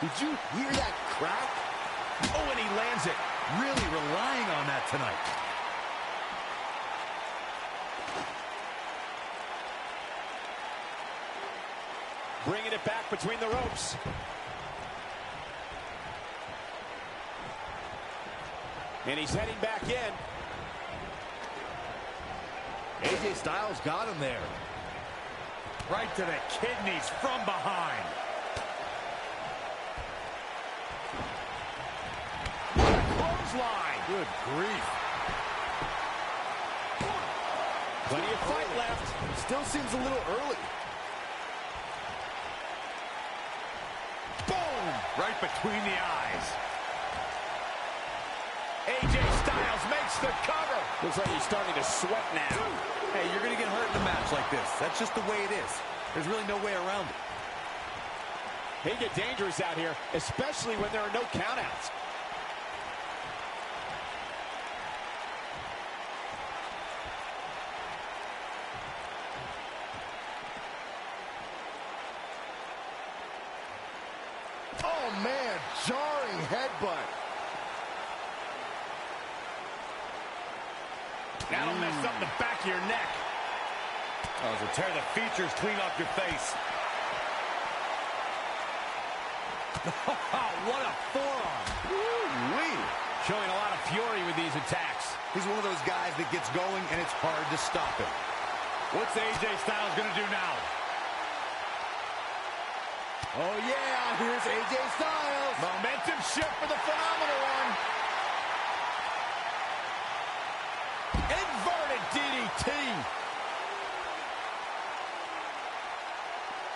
Did you hear that crack? Oh, and he lands it. Really relying on that tonight. Bringing it back between the ropes. And he's heading back in. AJ Styles got him there. Right to the kidneys from behind. What a clothesline. Good grief. Plenty of fight left. Still seems a little early. Boom! Right between the eyes. AJ Styles makes the cover. Looks like he's starting to sweat now. Hey, you're going to get hurt in a match like this. That's just the way it is. There's really no way around it. They get dangerous out here, especially when there are no countouts. Oh, man, jarring headbutt. That'll mess up the back of your neck. Oh, it'll tear the features clean off your face. What a forearm. Woo-wee. Showing a lot of fury with these attacks. He's one of those guys that gets going, and it's hard to stop him. What's AJ Styles going to do now? Oh, yeah, here's AJ Styles. Momentum shift for the phenomenal one. Inverted DDT.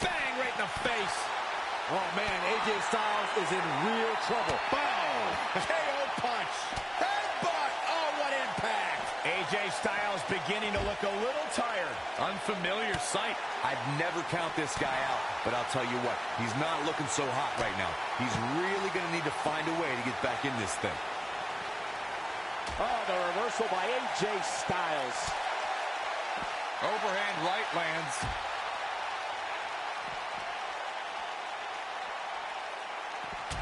Bang, right in the face. Oh, man, AJ Styles is in real trouble. Boom. KO punch. Headbutt. Oh, what impact. AJ Styles beginning to look a little tired. Unfamiliar sight. I'd never count this guy out, but I'll tell you what, he's not looking so hot right now. He's really going to need to find a way to get back in this thing. Oh, the reversal by AJ Styles. Overhand right lands.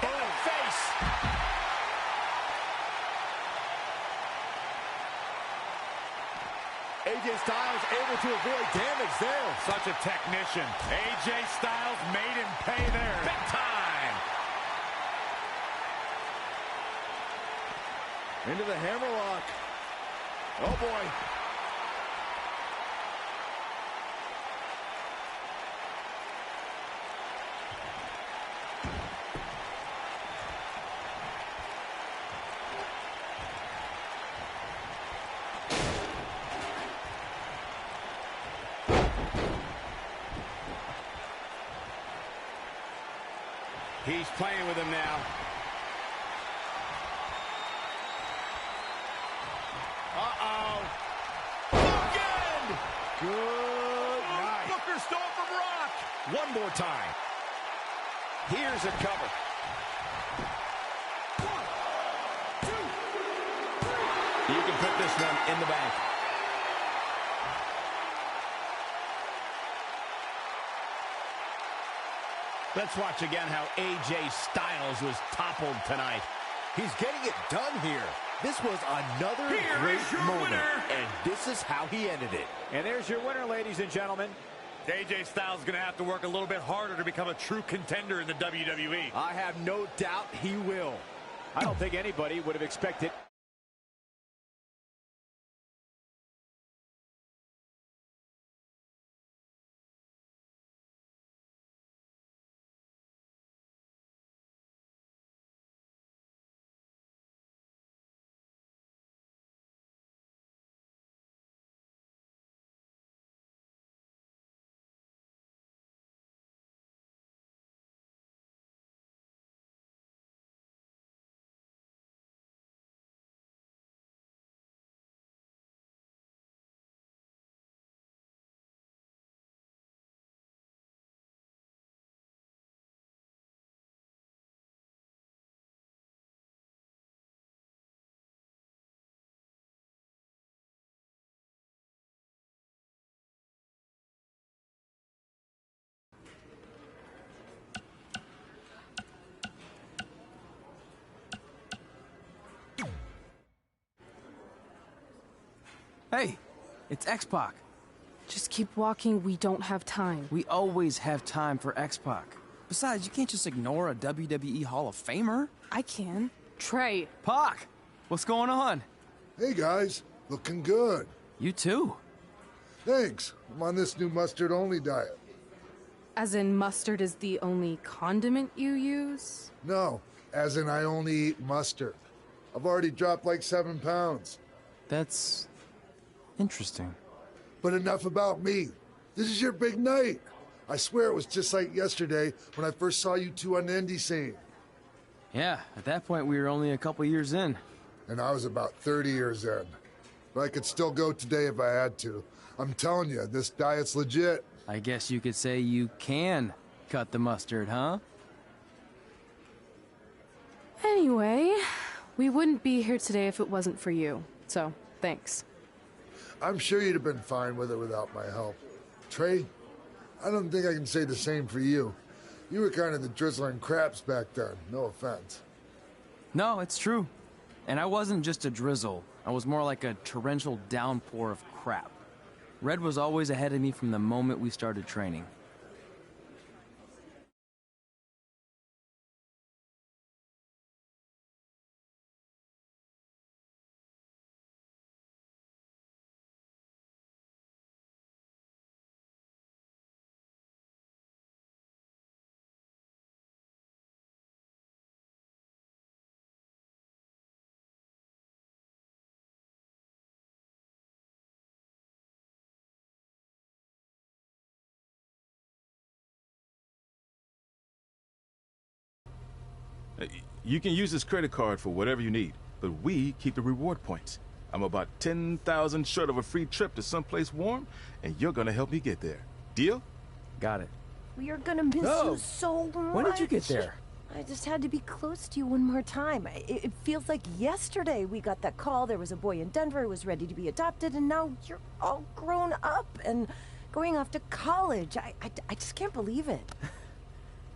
Oh, face. AJ Styles able to avoid damage there. Such a technician. AJ Styles made him pay there. Big time. Into the hammerlock. Oh, boy. He's playing with him now. Uh-oh. Again! Good night. Booker stole from Rock. One more time. Here's a cover. 1, 2, 3. You can put this one in the bank. Let's watch again how AJ Styles was toppled tonight. He's getting it done here. This was another great moment, and this is how he ended it. And there's your winner, ladies and gentlemen. AJ Styles is going to have to work a little bit harder to become a true contender in the WWE. I have no doubt he will. I don't think anybody would have expected Hey, it's X-Pac. Just keep walking, we don't have time. We always have time for X-Pac. Besides, you can't just ignore a WWE Hall of Famer. I can. Trey. Pac, what's going on? Hey guys, looking good. You too. Thanks. I'm on this new mustard-only diet. As in mustard is the only condiment you use? No, as in I only eat mustard. I've already dropped like 7 pounds. That's interesting. But enough about me. This is your big night. I swear it was just like yesterday when I first saw you two on the indie scene. Yeah, at that point we were only a couple years in. And I was about 30 years in. But I could still go today if I had to. I'm telling you, this diet's legit. I guess you could say you can cut the mustard, huh? Anyway, we wouldn't be here today if it wasn't for you. So, thanks. I'm sure you'd have been fine with it without my help. Trey, I don't think I can say the same for you. You were kind of the drizzling craps back then, no offense. No, it's true. And I wasn't just a drizzle. I was more like a torrential downpour of crap. Red was always ahead of me from the moment we started training. You can use this credit card for whatever you need, but we keep the reward points. I'm about 10,000 short of a free trip to someplace warm, and you're gonna help me get there. Deal? Got it. We are gonna miss you so much. When did you get there? I just had to be close to you one more time. It feels like yesterday we got that call. There was a boy in Denver who was ready to be adopted, and now you're all grown up and going off to college. I just can't believe it.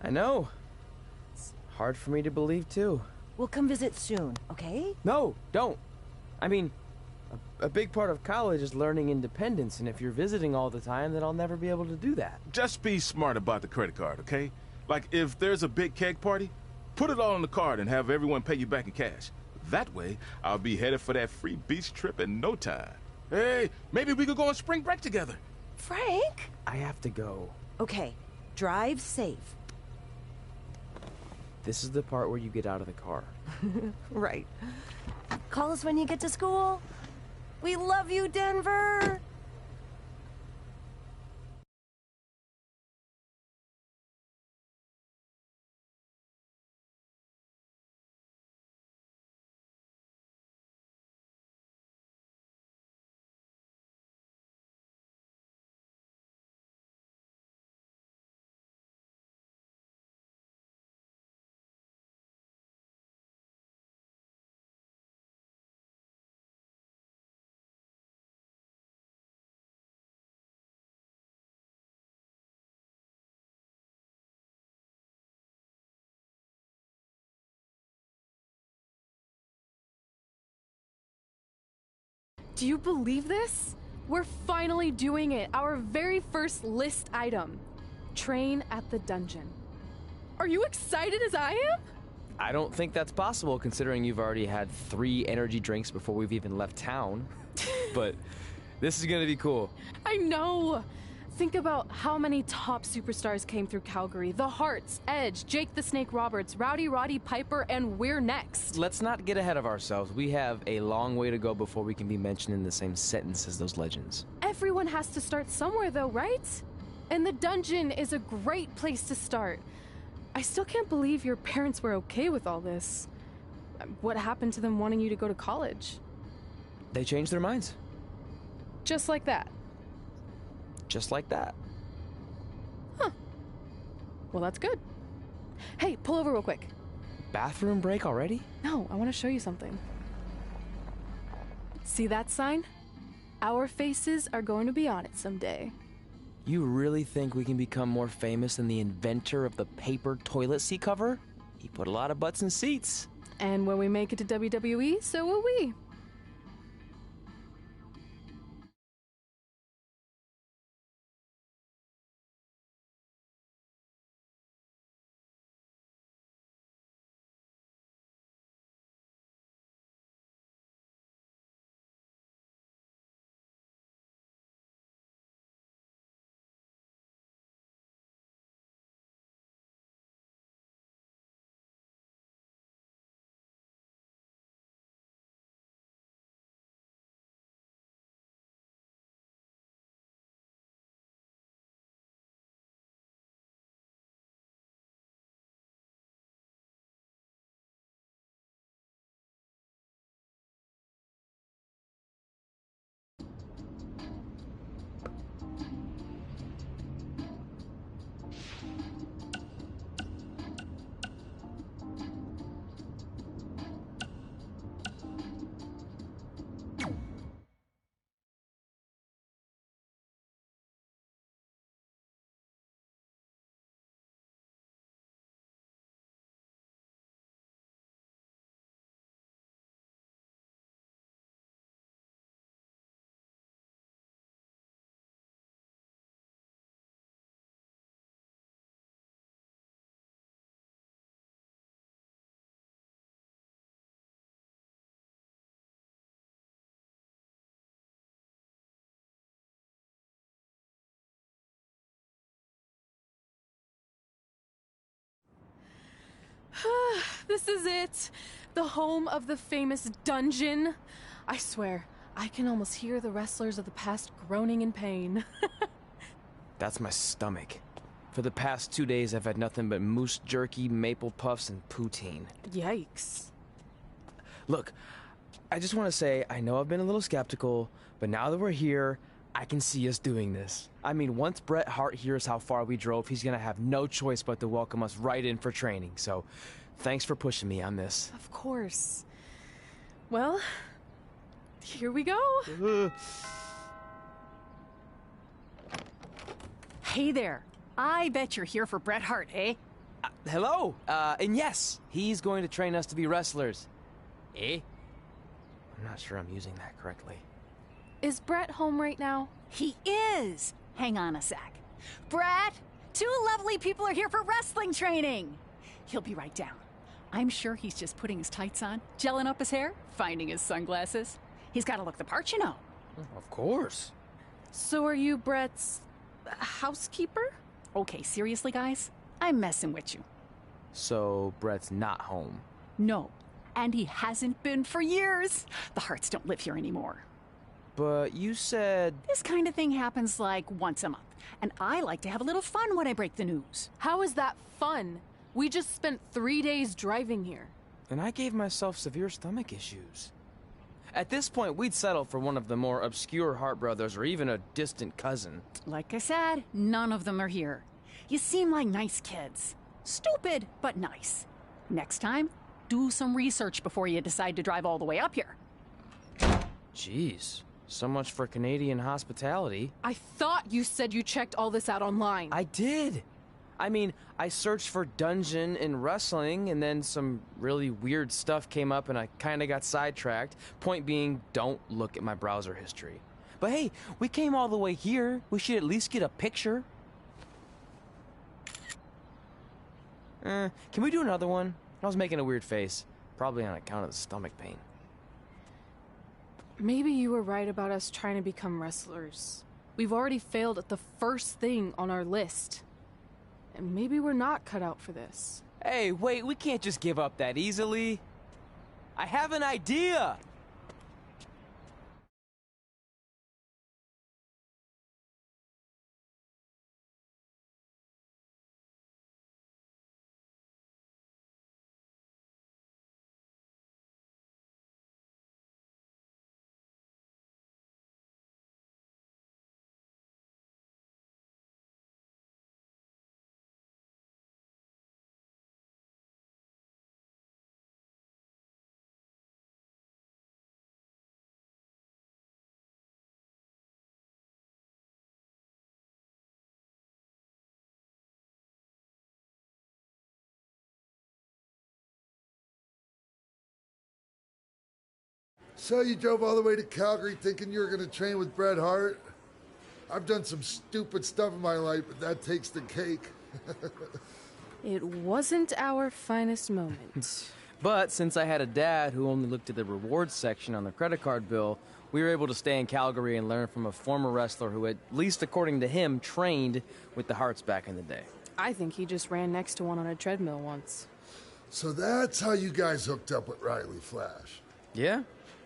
I know. It's hard for me to believe, too. We'll come visit soon, okay? No, don't. I mean, a big part of college is learning independence, and if you're visiting all the time, then I'll never be able to do that. Just be smart about the credit card, okay? Like, if there's a big keg party, put it all on the card and have everyone pay you back in cash. That way, I'll be headed for that free beach trip in no time. Hey, maybe we could go on spring break together. Frank? I have to go. Okay, drive safe. This is the part where you get out of the car. Right. Call us when you get to school. We love you, Denver! Do you believe this? We're finally doing it. Our very first list item. Train at the dungeon. Are you excited as I am? I don't think that's possible, considering you've already had 3 energy drinks before we've even left town. But this is gonna be cool. I know. Think about how many top superstars came through Calgary. The Hearts, Edge, Jake the Snake Roberts, Rowdy Roddy Piper, and we're next. Let's not get ahead of ourselves. We have a long way to go before we can be mentioned in the same sentence as those legends. Everyone has to start somewhere though, right? And the dungeon is a great place to start. I still can't believe your parents were okay with all this. What happened to them wanting you to go to college? They changed their minds. Just like that. Just like that. Huh. Well, that's good. Hey, pull over real quick. Bathroom break already? No, I want to show you something. See that sign? Our faces are going to be on it someday. You really think we can become more famous than the inventor of the paper toilet seat cover? He put a lot of butts in seats. And when we make it to WWE, so will we. This is it. The home of the famous dungeon. I swear, I can almost hear the wrestlers of the past groaning in pain. That's my stomach. For the past 2 days, I've had nothing but moose jerky, maple puffs, and poutine. Yikes. Look, I just want to say, I know I've been a little skeptical, but now that we're here, I can see us doing this. I mean, once Bret Hart hears how far we drove, he's going to have no choice but to welcome us right in for training. So, thanks for pushing me on this. Of course. Well, here we go. Hey there. I bet you're here for Bret Hart, eh? Hello. And yes, he's going to train us to be wrestlers. Eh? I'm not sure I'm using that correctly. Is Bret home right now? He is. Hang on a sec. Bret, two lovely people are here for wrestling training. He'll be right down. I'm sure he's just putting his tights on, gelling up his hair, finding his sunglasses. He's got to look the part, you know. Of course. So are you Bret's housekeeper? Okay, seriously, guys? I'm messing with you. So, Bret's not home. No, and he hasn't been for years. The Harts don't live here anymore. But you said... This kind of thing happens like once a month, and I like to have a little fun when I break the news. How is that fun? We just spent 3 days driving here. And I gave myself severe stomach issues. At this point, we'd settle for one of the more obscure Hart brothers or even a distant cousin. Like I said, none of them are here. You seem like nice kids. Stupid, but nice. Next time, do some research before you decide to drive all the way up here. Jeez, so much for Canadian hospitality. I thought you said you checked all this out online. I did. I mean, I searched for dungeon in wrestling, and then some really weird stuff came up, and I kind of got sidetracked. Point being, don't look at my browser history. But hey, we came all the way here. We should at least get a picture. Can we do another one? I was making a weird face, probably on account of the stomach pain. Maybe you were right about us trying to become wrestlers. We've already failed at the first thing on our list. And maybe we're not cut out for this. Hey, wait, we can't just give up that easily. I have an idea! So you drove all the way to Calgary thinking you were going to train with Bret Hart? I've done some stupid stuff in my life, but that takes the cake. It wasn't our finest moment. But since I had a dad who only looked at the rewards section on the credit card bill, we were able to stay in Calgary and learn from a former wrestler who, at least according to him, trained with the Harts back in the day. I think he just ran next to one on a treadmill once. So that's how you guys hooked up with Riley Flash. Yeah.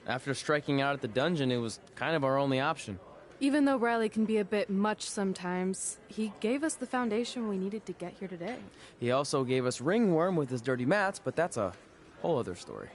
After striking out at the dungeon, it was kind of our only option. Even though Riley can be a bit much sometimes, he gave us the foundation we needed to get here today. He also gave us Ringworm with his dirty mats, but that's a whole other story.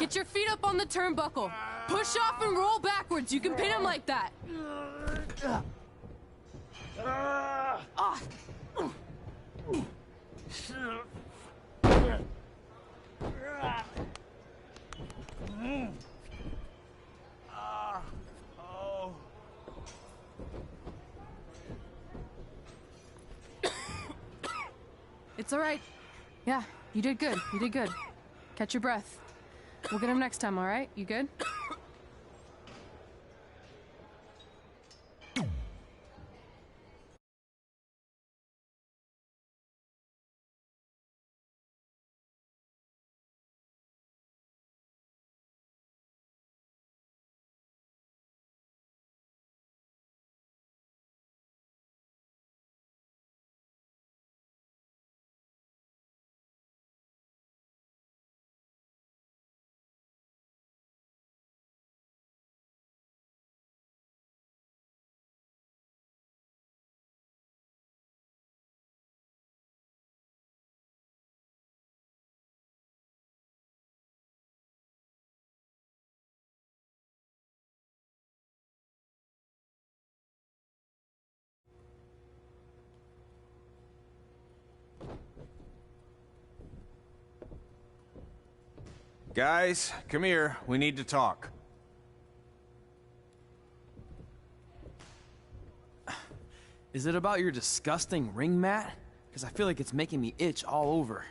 Get your feet up on the turnbuckle. Push off and roll backwards. You can pin him like that. It's all right. Yeah, you did good. You did good. Catch your breath. We'll get him next time, all right? You good? Guys, come here. We need to talk. Is it about your disgusting ring mat? Because I feel like it's making me itch all over.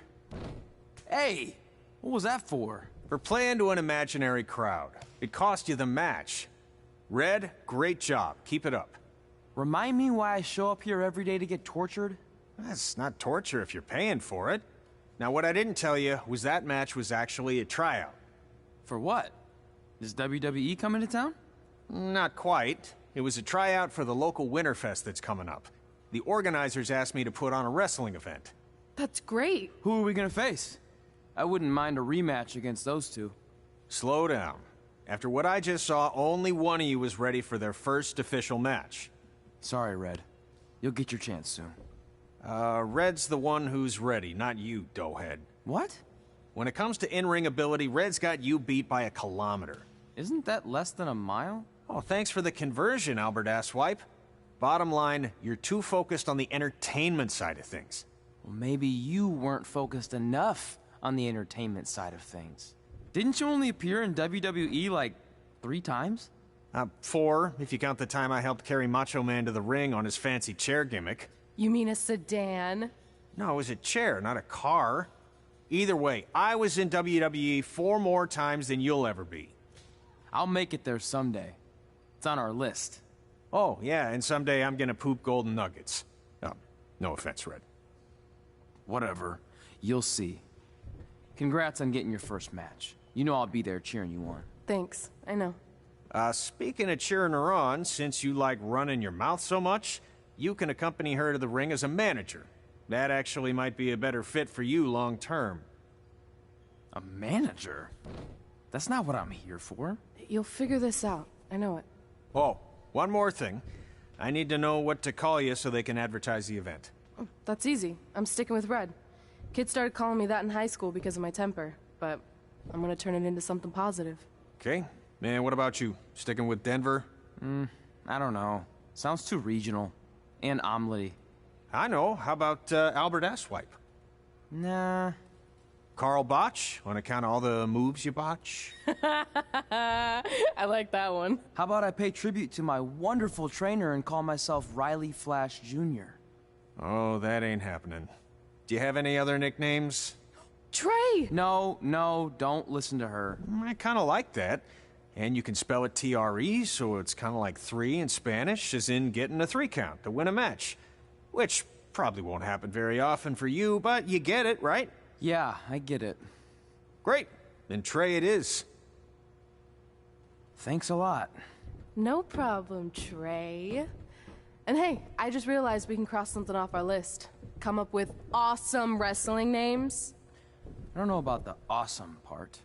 Hey! What was that for? For playing to an imaginary crowd. It cost you the match. Red, great job. Keep it up. Remind me why I show up here every day to get tortured? That's not torture if you're paying for it. Now, what I didn't tell you was that match was actually a tryout. For what? Is WWE coming to town? Not quite. It was a tryout for the local Winterfest that's coming up. The organizers asked me to put on a wrestling event. That's great. Who are we gonna face? I wouldn't mind a rematch against those two. Slow down. After what I just saw, only one of you was ready for their first official match. Sorry, Red. You'll get your chance soon. Red's the one who's ready, not you, doughhead. What? When it comes to in-ring ability, Red's got you beat by a kilometer. Isn't that less than a mile? Oh, thanks for the conversion, Albert Asswipe. Bottom line, you're too focused on the entertainment side of things. Well, maybe you weren't focused enough on the entertainment side of things. Didn't you only appear in WWE like 3 times? 4, if you count the time I helped carry Macho Man to the ring on his fancy chair gimmick. You mean a sedan? No, it was a chair, not a car. Either way, I was in WWE 4 more times than you'll ever be. I'll make it there someday. It's on our list. Oh, yeah, and someday I'm gonna poop golden nuggets. No offense, Red. Whatever. You'll see. Congrats on getting your first match. You know I'll be there cheering you on. Thanks. I know. Speaking of cheering her on, since you like running your mouth so much, you can accompany her to the ring as a manager. That actually might be a better fit for you long term. A manager? That's not what I'm here for. You'll figure this out. I know it. Oh, one more thing. I need to know what to call you so they can advertise the event. Oh, that's easy. I'm sticking with Red. Kids started calling me that in high school because of my temper, but I'm gonna turn it into something positive. Okay. Man, what about you? Sticking with Denver? I don't know. Sounds too regional. And omelette-y. I know. How about Albert Asswipe? Nah. Carl Botch, on account of all the moves you botch? I like that one. How about I pay tribute to my wonderful trainer and call myself Riley Flash Jr.? Oh, that ain't happening. Do you have any other nicknames? Trey! No, don't listen to her. I kind of like that. And you can spell it T-R-E, so it's kind of like 3 in Spanish, as in getting a 3 count to win a match. Which probably won't happen very often for you, but you get it, right? Yeah, I get it. Great. Then Trey it is. Thanks a lot. No problem, Trey. And hey, I just realized we can cross something off our list. Come up with awesome wrestling names. I don't know about the awesome part.